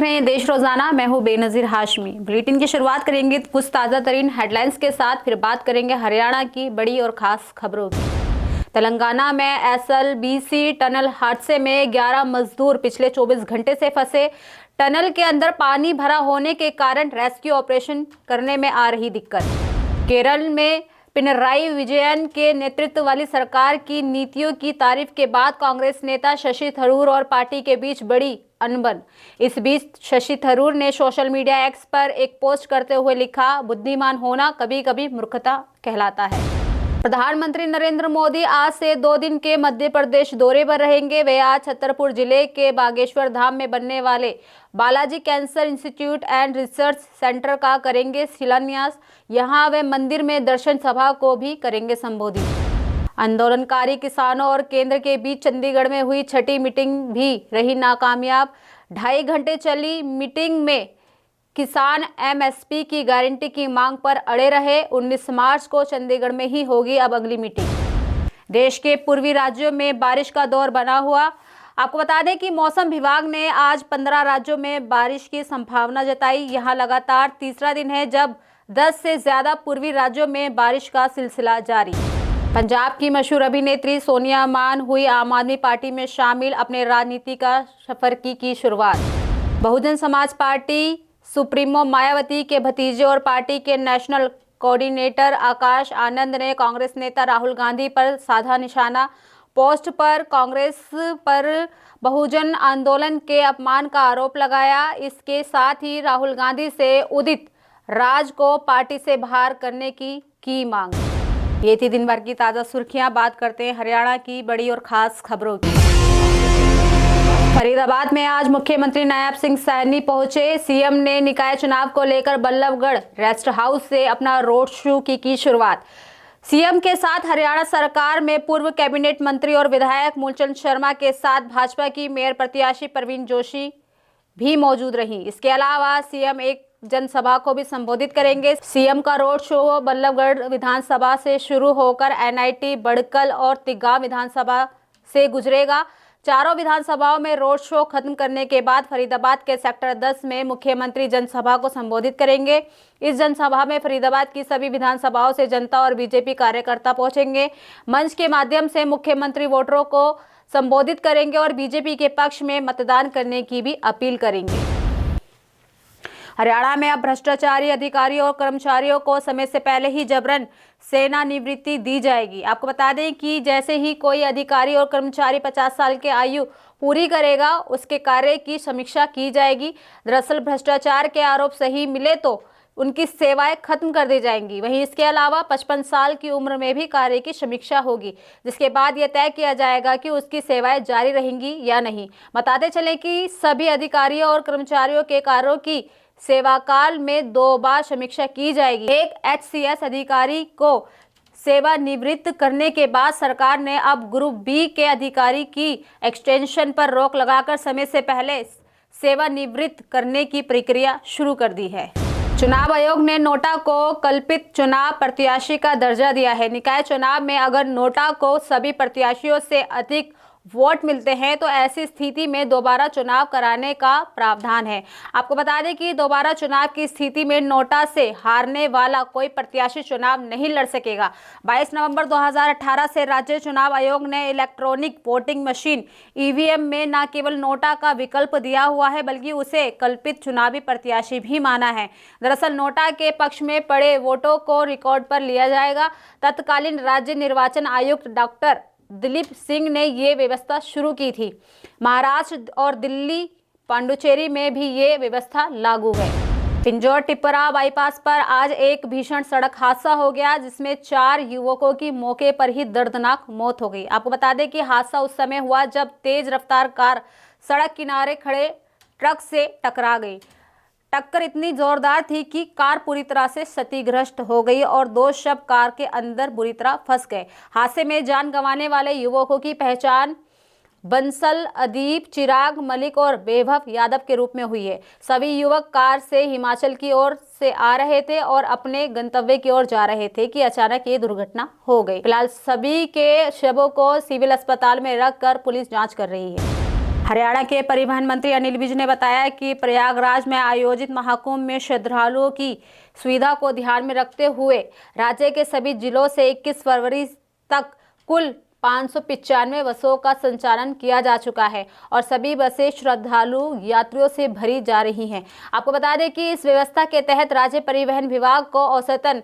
रहे हैं देश रोजाना। मैं हूं बेनजीर हाशमी। बुलेटिन की शुरुआत करेंगे कुछ ताज़ा तरीन हेडलाइंस के साथ, फिर बात करेंगे हरियाणा की बड़ी और खास खबरों की। तेलंगाना में एसएलबीसी टनल हादसे में 11 मजदूर पिछले 24 घंटे से फंसे। टनल के अंदर पानी भरा होने के कारण रेस्क्यू ऑपरेशन करने में आ रही दिक्कत। केरल में पिनराई विजयन के नेतृत्व वाली सरकार की नीतियों की तारीफ के बाद कांग्रेस नेता शशि थरूर और पार्टी के बीच बड़ी अनबन। इस बीच शशि थरूर ने सोशल मीडिया एक्स पर एक पोस्ट करते हुए लिखा, बुद्धिमान होना कभी कभी मूर्खता कहलाता है। प्रधानमंत्री नरेंद्र मोदी आज से 2 दिन के मध्य प्रदेश दौरे पर रहेंगे। वे आज छतरपुर जिले के बागेश्वर धाम में बनने वाले Balaji cancer institute and research centre का करेंगे शिलान्यास। यहां वे मंदिर में दर्शन सभा को भी करेंगे संबोधित। आंदोलनकारी किसानों और केंद्र के बीच चंडीगढ़ में हुई छठी मीटिंग भी रही नाकामयाब। 2.5 घंटे चली मीटिंग में किसान एमएसपी की गारंटी की मांग पर अड़े रहे। 19 मार्च को चंडीगढ़ में ही होगी अब अगली मीटिंग। देश के पूर्वी राज्यों में बारिश का दौर बना हुआ। आपको बता दें कि मौसम विभाग ने आज 15 राज्यों में बारिश की संभावना जताई। यहां लगातार तीसरा दिन है जब 10 से ज्यादा पूर्वी राज्यों में बारिश का सिलसिला जारी। पंजाब की मशहूर अभिनेत्री सोनिया मान हुई आम आदमी पार्टी में शामिल। अपने राजनीति का सफर की शुरुआत। बहुजन समाज पार्टी सुप्रीमो मायावती के भतीजे और पार्टी के नेशनल कोऑर्डिनेटर आकाश आनंद ने कांग्रेस नेता राहुल गांधी पर साधा निशाना। पोस्ट पर कांग्रेस पर बहुजन आंदोलन के अपमान का आरोप लगाया। इसके साथ ही राहुल गांधी से उदित राज को पार्टी से बाहर करने की मांग। ये थी दिन भर की ताज़ा सुर्खियां। बात करते हैं हरियाणा की बड़ी और खास खबरों की। फरीदाबाद में आज मुख्यमंत्री नायब सिंह सैनी पहुंचे। सीएम ने निकाय चुनाव को लेकर बल्लभगढ़ रेस्ट हाउस से अपना रोड शो की शुरुआत। सीएम के साथ हरियाणा सरकार में पूर्व कैबिनेट मंत्री और विधायक मूलचंद शर्मा के साथ भाजपा की मेयर प्रत्याशी परवीन जोशी भी मौजूद रहीं। इसके अलावा सीएम एक जनसभा को भी संबोधित करेंगे। सीएम का रोड शो बल्लभगढ़ विधानसभा से शुरू होकर एनआईटी, बड़कल और तिगांव विधानसभा से गुजरेगा। चारों विधानसभाओं में रोड शो खत्म करने के बाद फरीदाबाद के सेक्टर 10 में मुख्यमंत्री जनसभा को संबोधित करेंगे। इस जनसभा में फरीदाबाद की सभी विधानसभाओं से जनता और बीजेपी कार्यकर्ता पहुंचेंगे। मंच के माध्यम से मुख्यमंत्री वोटरों को संबोधित करेंगे और बीजेपी के पक्ष में मतदान करने की भी अपील करेंगे। हरियाणा में अब भ्रष्टाचारी अधिकारियों और कर्मचारियों को समय से पहले ही जबरन सेवानिवृत्ति दी जाएगी। आपको बता दें कि जैसे ही कोई अधिकारी और कर्मचारी 50 साल की आयु पूरी करेगा, उसके कार्य की समीक्षा की जाएगी। दरअसल भ्रष्टाचार के आरोप सही मिले तो उनकी सेवाएं खत्म कर दी जाएंगी। वहीं इसके अलावा 55 साल की उम्र में भी कार्य की समीक्षा होगी, जिसके बाद यह तय किया जाएगा कि उसकी सेवाएं जारी रहेंगी या नहीं। बताते चलें कि सभी अधिकारियों और कर्मचारियों के कार्यों की सेवा काल में 2 बार समीक्षा की जाएगी। एक एचसीएस अधिकारी को सेवानिवृत्त करने के बाद सरकार ने अब ग्रुप बी के अधिकारी की एक्सटेंशन पर रोक लगाकर समय से पहले सेवानिवृत्त करने की प्रक्रिया शुरू कर दी है। चुनाव आयोग ने नोटा को कल्पित चुनाव प्रत्याशी का दर्जा दिया है। निकाय चुनाव में अगर नोटा को सभी प्रत्याशियों से अधिक वोट मिलते हैं तो ऐसी स्थिति में दोबारा चुनाव कराने का प्रावधान है। आपको बता दें कि दोबारा चुनाव की स्थिति में नोटा से हारने वाला कोई प्रत्याशी चुनाव नहीं लड़ सकेगा। 22 नवंबर 2018 से राज्य चुनाव आयोग ने इलेक्ट्रॉनिक वोटिंग मशीन ईवीएम में न केवल नोटा का विकल्प दिया हुआ है, बल्कि उसे कल्पित चुनावी प्रत्याशी भी माना है। दरअसल नोटा के पक्ष में पड़े वोटों को रिकॉर्ड पर लिया जाएगा। तत्कालीन राज्य निर्वाचन आयुक्त डॉक्टर दिलीप सिंह ने ये व्यवस्था शुरू की थी। महाराष्ट्र और दिल्ली, पांडुचेरी में भी ये व्यवस्था लागू है। पिंजौर टिपरा बाईपास पर आज एक भीषण सड़क हादसा हो गया, जिसमें 4 युवकों की मौके पर ही दर्दनाक मौत हो गई। आपको बता दें कि हादसा उस समय हुआ जब तेज रफ्तार कार सड़क किनारे खड़े ट्रक से टकरा गई। टक्कर इतनी जोरदार थी कि कार पूरी तरह से क्षतिग्रस्त हो गई और 2 शव कार के अंदर बुरी तरह फंस गए। हादसे में जान गंवाने वाले युवकों की पहचान बंसल, अदीप, चिराग, मलिक और वैभव यादव के रूप में हुई है। सभी युवक कार से हिमाचल की ओर से आ रहे थे और अपने गंतव्य की ओर जा रहे थे कि अचानक ये दुर्घटना हो गई। फिलहाल सभी के शवों को सिविल अस्पताल में रखकर पुलिस जांच कर रही है। हरियाणा के परिवहन मंत्री अनिल विज ने बताया कि प्रयागराज में आयोजित महाकुंभ में श्रद्धालुओं की सुविधा को ध्यान में रखते हुए राज्य के सभी जिलों से 21 फरवरी तक कुल 595 बसों का संचालन किया जा चुका है और सभी बसें श्रद्धालु यात्रियों से भरी जा रही हैं। आपको बता दें कि इस व्यवस्था के तहत राज्य परिवहन विभाग को औसतन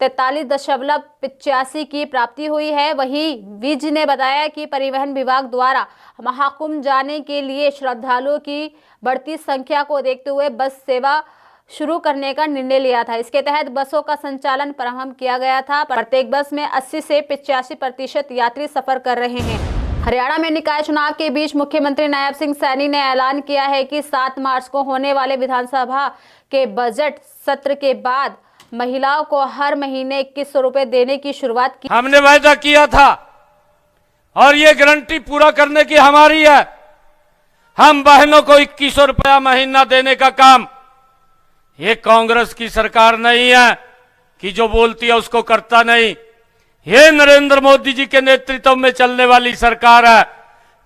43.85 की प्राप्ति हुई है। वहीं विज ने बताया कि परिवहन विभाग द्वारा महाकुंभ जाने के लिए श्रद्धालुओं की बढ़ती संख्या को देखते हुए बस सेवा शुरू करने का निर्णय लिया था। इसके तहत बसों का संचालन प्रारंभ किया गया था। प्रत्येक बस में 80 से 85% यात्री सफर कर रहे हैं। हरियाणा में निकाय चुनाव के बीच मुख्यमंत्री नायब सिंह सैनी ने ऐलान किया है कि 7 मार्च को होने वाले विधानसभा के बजट सत्र के बाद महिलाओं को हर महीने 2100 रुपए देने की शुरुआत की। हमने वायदा किया था और ये गारंटी पूरा करने की हमारी है। हम बहनों को 2100 रुपया महीना देने का काम, ये कांग्रेस की सरकार नहीं है कि जो बोलती है उसको करता नहीं। ये नरेंद्र मोदी जी के नेतृत्व में चलने वाली सरकार है।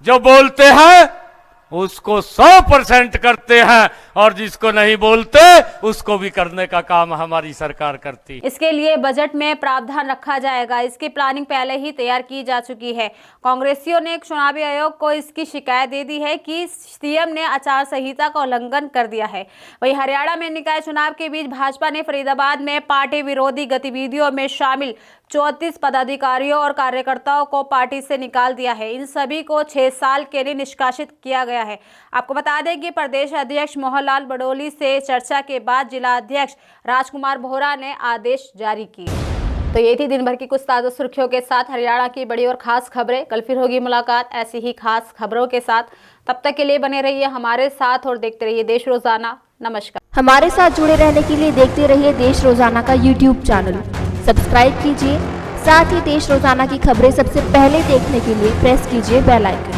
जो बोलते हैं उसको 100% करते हैं और जिसको नहीं बोलते उसको भी करने का काम हमारी सरकार करती है। इसके लिए बजट में प्रावधान रखा जाएगा। इसकी प्लानिंग पहले ही तैयार की जा चुकी है। कांग्रेसियों ने चुनावी आयोग को इसकी शिकायत दे दी है कि सीएम ने आचार संहिता का उल्लंघन कर दिया है। वहीं हरियाणा में निकाय चुनाव के बीच भाजपा ने फरीदाबाद में पार्टी विरोधी गतिविधियों में शामिल 34 पदाधिकारियों और कार्यकर्ताओं को पार्टी से निकाल दिया है। इन सभी को 6 साल के लिए निष्कासित किया गया है। आपको बता दें कि प्रदेश अध्यक्ष मोहनलाल बडोली से चर्चा के बाद जिला अध्यक्ष राजकुमार बोहरा ने आदेश जारी किए। तो ये थी दिन भर की कुछ ताज़ा सुर्खियों के साथ हरियाणा की बड़ी और खास खबरें। कल फिर होगी मुलाकात ऐसी ही खास खबरों के साथ। तब तक के लिए बने रहिए हमारे साथ और देखते रहिए देश रोजाना। नमस्कार। हमारे साथ जुड़े रहने के लिए देखते रहिए देश रोजाना का यूट्यूब चैनल सब्सक्राइब कीजिए। साथ ही देश रोजाना की खबरें सबसे पहले देखने के लिए प्रेस कीजिए बेल आइकन।